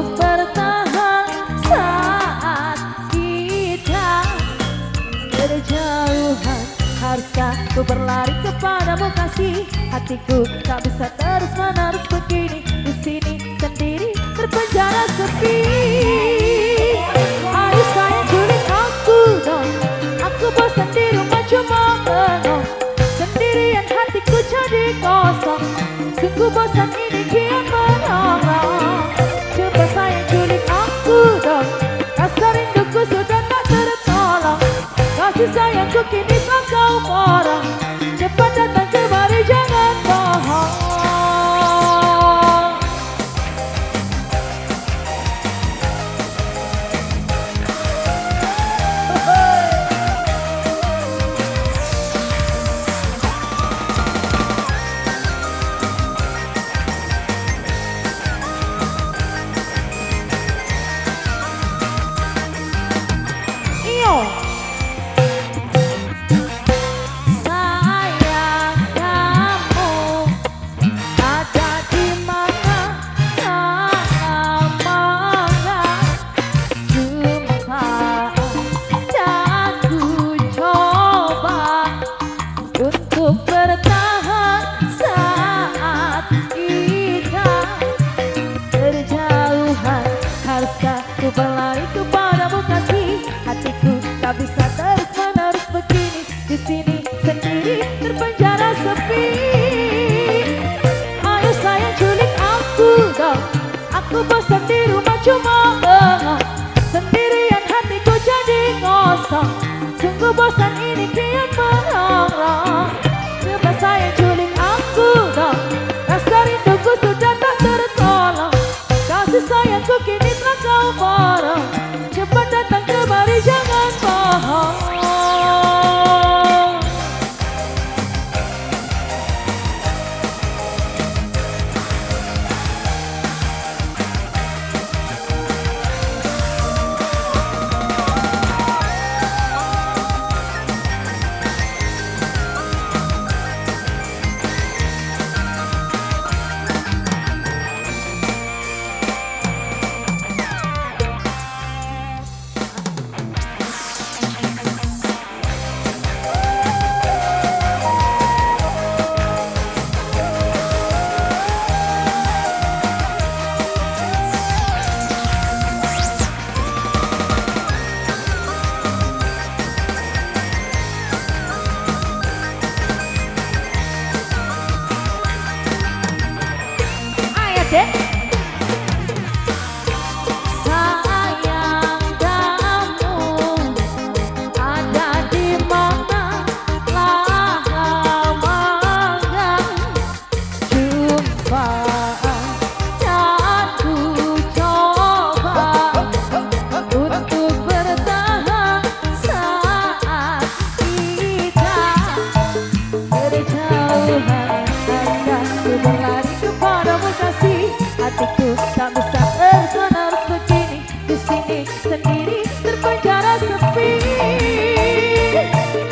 untuk bertahan saat kita berjauhan. Haruskah ku berlari kepadamu kasih? Hatiku tak bisa terus menerus begini, di sini sendiri terpenjara sepi. Ayo sayang culik aku dong, aku bosan di rumah cuma bengong. Sendirian hatiku jadi kosong, sungguh bosan ini kian merongrong. Coba sayang culik aku dong, rasa rinduku sudah tak tertolong. Kasih sayangku kini telah kau porong, cepat datang kemari jangan bohong. Untuk bertahan saat kita berjauhan. Haruskah ku berlari kepadamu kasih? Hatiku tak bisa terus menerus begini, di sini sendiri terpenjara sepi. Ayo sayang culik aku dong, aku bosan di rumah cuma bengong. Sendirian hatiku jadi kosong, sungguh bosan ini kian merongrong. Coba sayang culik aku dong, rasa rinduku sudah tak tertolong. Kasih sayangku kini telah kau porong, cepat datang kemari jangan bohong. Sayang kamu ada di mana? Lama gak jumpa dan ku coba untuk bertahan saat kita berjauhan. Haruskah ku berlari kepadamu kasih? Hatiku tak bisa terus menerus begini, di sini sendiri terpenjara sepi.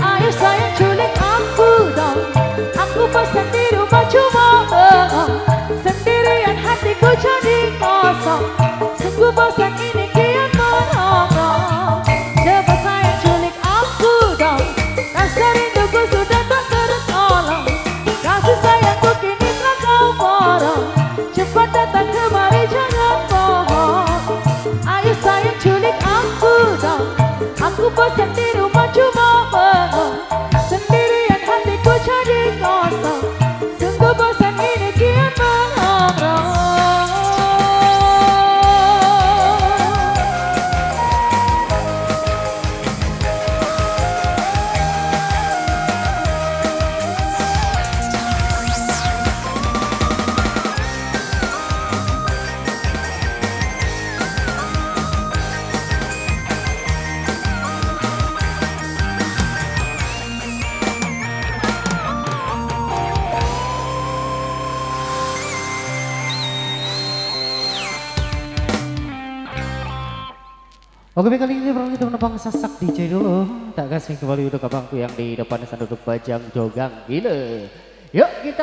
Ayo sayang culik aku dong, aku bosan di rumah cuma bengong. Sendirian hatiku jadi kosong, sungguh bosan ini kian merongrong. Coba sayang culik aku dong, rasa rinduku sudah tak tertolong. Kasih sayangku kini telah kau porong, cepat datang kemari jangan bohong. Ayo sayang culik aku dong, aku bosan di rumah cuma bengong. Sendirian hatiku jadi kosong, sungguh bosan ini kian merongrong. Oke, baik, kali ini kita menebang sasak DJ dulu. Tak kasih kembali duduk abangku yang di depan sana duduk bajang jogang gila. Yuk kita